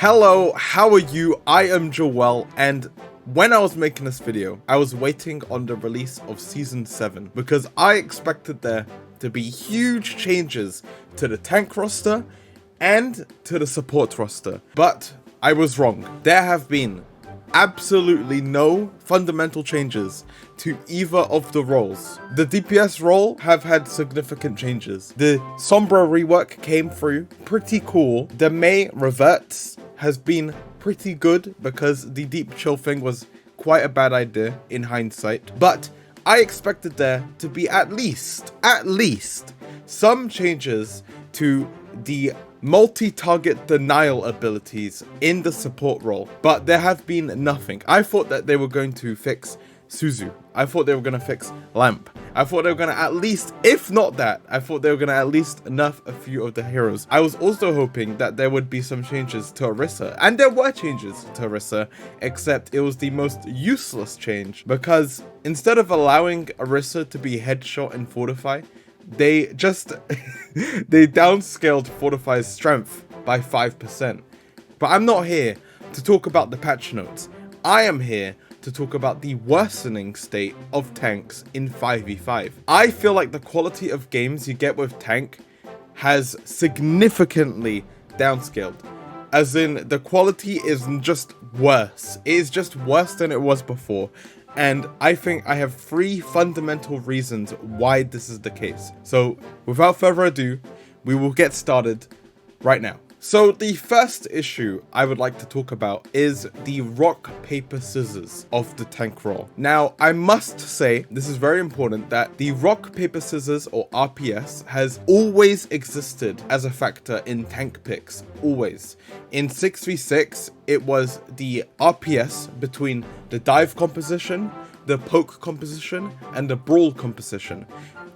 Hello, how are you? I am Joel, and when I was making this video, I was waiting on the release of Season 7 because I expected there to be huge changes to the tank roster and to the support roster. But I was wrong. There have been absolutely no fundamental changes to either of the roles. The DPS role have had significant changes. The Sombra rework came through, pretty cool. The Mei reverts has been pretty good because the deep chill thing was quite a bad idea in hindsight. But I expected there to be at least some changes to the multi-target denial abilities in the support role, but there have been nothing. I thought that they were going to fix Suzu. I thought they were going to fix Lamp. I thought they were going to at least, if not that, I thought they were going to at least nerf a few of the heroes. I was also hoping that there would be some changes to Orisa, and there were changes to Orisa, except it was the most useless change, because instead of allowing Orisa to be headshot and fortify, they just they downscaled Fortify's strength by 5%. But I'm not here to talk about the patch notes. I am here to talk about the worsening state of tanks in 5v5. I feel like the quality of games you get with tank has significantly downscaled. As in, the quality is just worse. It is just worse than it was before. And I think I have 3 fundamental reasons why this is the case. So without further ado, we will get started right now. So the first issue I would like to talk about is the rock, paper, scissors of the tank role. Now, I must say, this is very important, that the rock, paper, scissors or RPS has always existed as a factor in tank picks, always. In 6v6, it was the RPS between the dive composition, the poke composition, and the brawl composition.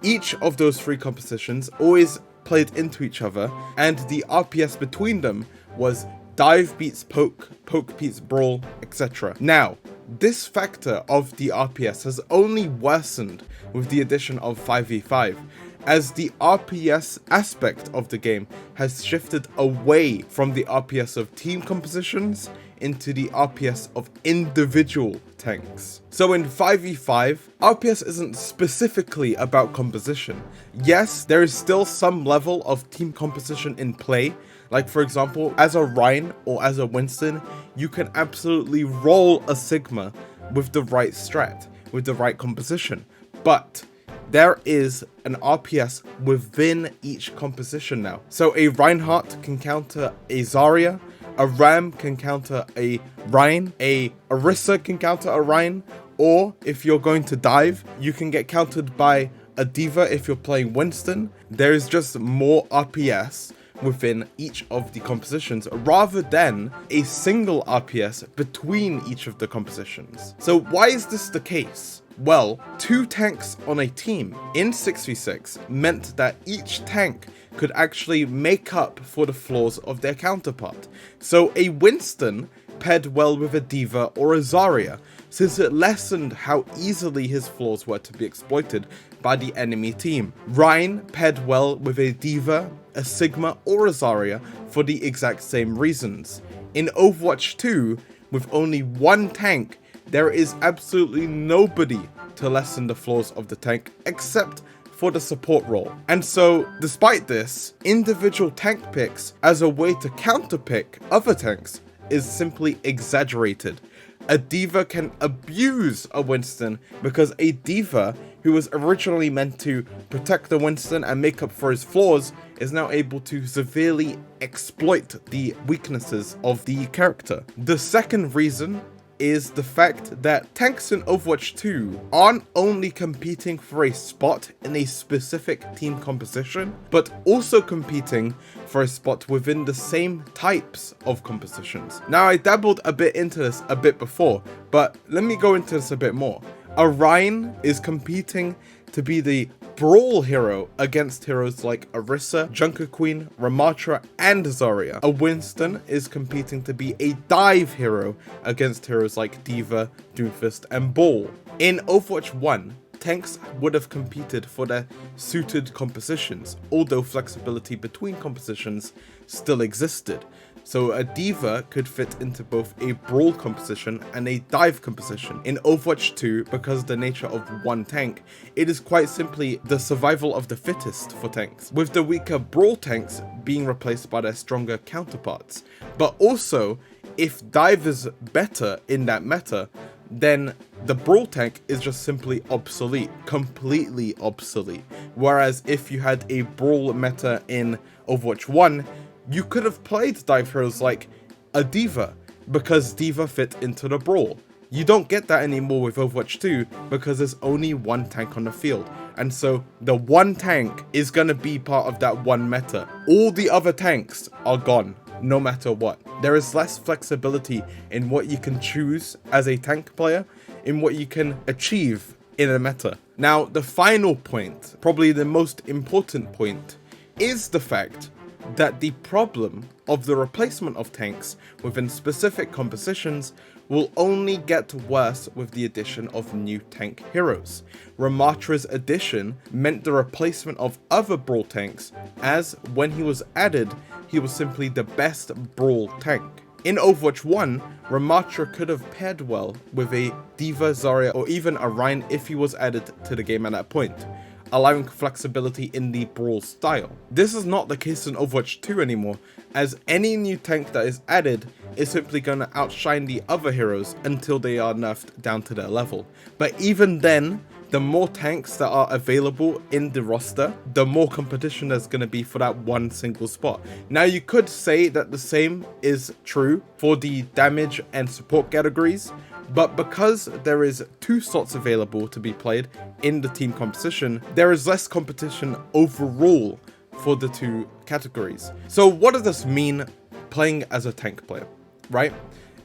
Each of those 3 compositions always played into each other, and the RPS between them was dive beats poke, poke beats brawl, etc. Now, this factor of the RPS has only worsened with the addition of 5v5, as the RPS aspect of the game has shifted away from the RPS of team compositions into the RPS of individual tanks. So in 5v5, RPS isn't specifically about composition. Yes, there is still some level of team composition in play. Like for example, as a Ryan or as a Winston, you can absolutely roll a Sigma with the right strat, with the right composition. But there is an RPS within each composition now. So a Reinhardt can counter a Zarya, a Ram can counter a Ryan, a Orisa can counter a Ryan, or if you're going to dive, you can get countered by a D.Va if you're playing Winston. There is just more RPS within each of the compositions rather than a single RPS between each of the compositions. So why is this the case? Well, 2 tanks on a team in 6v6 meant that each tank could actually make up for the flaws of their counterpart. So a Winston paired well with a D.Va or a Zarya, since it lessened how easily his flaws were to be exploited by the enemy team. Ryan paired well with a D.Va, a Sigma or a Zarya for the exact same reasons. In Overwatch 2, with only 1 tank, there is absolutely nobody to lessen the flaws of the tank except for the support role. And so, despite this, individual tank picks as a way to counterpick other tanks is simply exaggerated. A D.Va can abuse a Winston because a D.Va who was originally meant to protect the Winston and make up for his flaws is now able to severely exploit the weaknesses of the character. The second reason is the fact that tanks in Overwatch 2 aren't only competing for a spot in a specific team composition, but also competing for a spot within the same types of compositions. Now, I dabbled a bit into this a bit before, but let me go into this a bit more. Orion is competing to be the brawl hero against heroes like Orisa, Junker Queen, Ramatra, and Zarya. A Winston is competing to be a dive hero against heroes like D.Va, Doomfist, and Ball. In Overwatch 1, tanks would have competed for their suited compositions, although flexibility between compositions still existed. So a diva could fit into both a brawl composition and a dive composition. In Overwatch 2, because of the nature of one tank, it is quite simply the survival of the fittest for tanks, with the weaker brawl tanks being replaced by their stronger counterparts. But also, if dive is better in that meta, then the brawl tank is just simply obsolete, completely obsolete. Whereas if you had a brawl meta in Overwatch 1, you could have played dive heroes like a diva, because diva fit into the brawl. You don't get that anymore with Overwatch 2 because there's only one tank on the field. And so the one tank is going to be part of that one meta. All the other tanks are gone, no matter what. There is less flexibility in what you can choose as a tank player, in what you can achieve in a meta. Now, the final point, probably the most important point, is the fact that the problem of the replacement of tanks within specific compositions will only get worse with the addition of new tank heroes. Ramatra's addition meant the replacement of other brawl tanks, as when he was added, he was simply the best brawl tank. In Overwatch 1, Ramatra could have paired well with a Diva, Zarya, or even a Rein if he was added to the game at that point, allowing flexibility in the brawl style. This is not the case in Overwatch 2 anymore, as any new tank that is added is simply going to outshine the other heroes until they are nerfed down to their level. But even then, the more tanks that are available in the roster, the more competition there's going to be for that one single spot. Now, you could say that the same is true for the damage and support categories, but because there is 2 slots available to be played in the team composition, there is less competition overall for the 2 categories. So what does this mean playing as a tank player, right?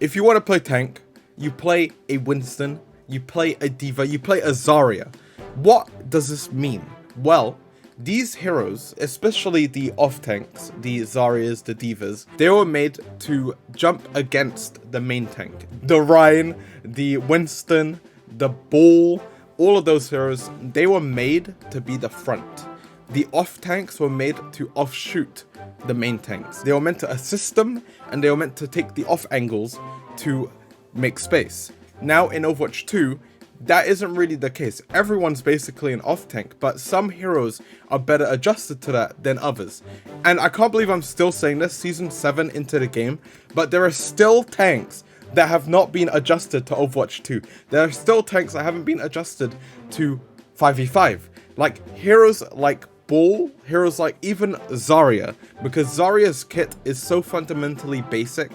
If you want to play tank, you play a Winston, you play a Diva, you play a Zarya. What does this mean? Well, these heroes, especially the off tanks, the Zaryas, the Divas, they were made to jump against the main tank. The Rein, the Winston, the Ball, all of those heroes, they were made to be the front. The off tanks were made to offshoot the main tanks. They were meant to assist them, and they were meant to take the off angles to make space. Now in Overwatch 2, that isn't really the case. Everyone's basically an off tank, but some heroes are better adjusted to that than others. And I can't believe I'm still saying this season 7 into the game, but there are still tanks that have not been adjusted to Overwatch 2. There are still tanks that haven't been adjusted to 5v5. Like heroes like Ball, heroes like even Zarya, because Zarya's kit is so fundamentally basic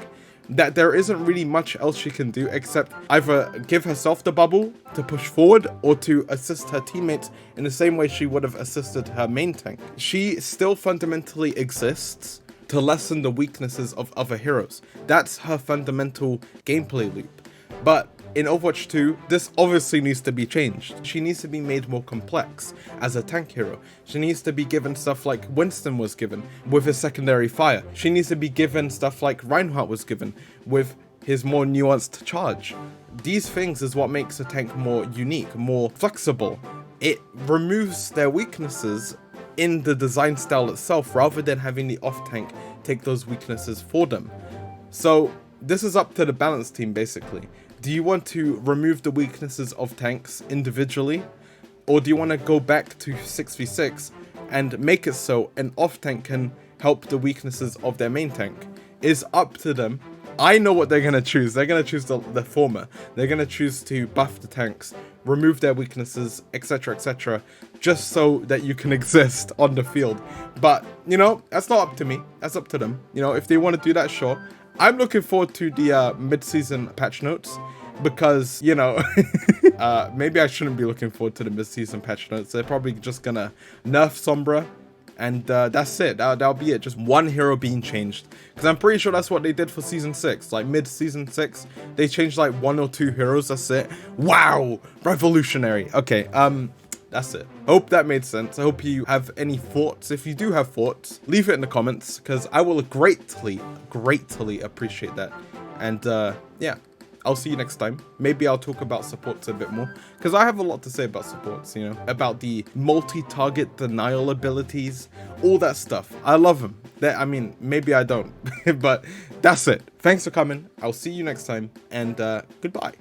that there isn't really much else she can do except either give herself the bubble to push forward or to assist her teammates in the same way she would have assisted her main tank. She still fundamentally exists to lessen the weaknesses of other heroes. That's her fundamental gameplay loop. But in Overwatch 2, this obviously needs to be changed. She needs to be made more complex as a tank hero. She needs to be given stuff like Winston was given with his secondary fire. She needs to be given stuff like Reinhardt was given with his more nuanced charge. These things is what makes a tank more unique, more flexible. It removes their weaknesses in the design style itself rather than having the off tank take those weaknesses for them. So this is up to the balance team basically. Do you want to remove the weaknesses of tanks individually? Or do you want to go back to 6v6 and make it so an off tank can help the weaknesses of their main tank? It's up to them. I know what they're going to choose. They're going to choose the former. They're going to choose to buff the tanks, remove their weaknesses, etc, etc, just so that you can exist on the field. But, you know, that's not up to me. That's up to them. You know, if they want to do that, sure. I'm looking forward to the mid-season patch notes because, you know, maybe I shouldn't be looking forward to the mid-season patch notes. They're probably just gonna nerf Sombra, and that's it. That'll be it. Just one hero being changed. Because I'm pretty sure that's what they did for Season 6. Like, mid-Season 6, they changed like 1 or 2 heroes. That's it. Wow! Revolutionary. Okay, that's it. Hope that made sense. I hope you have any thoughts. If you do have thoughts, leave it in the comments because I will greatly appreciate that. And yeah, I'll see you next time. Maybe I'll talk about supports a bit more, because I have a lot to say about supports, you know, about the multi-target denial abilities, all that stuff. I love them. I mean, maybe I don't, but that's it. Thanks for coming. I'll see you next time, and goodbye.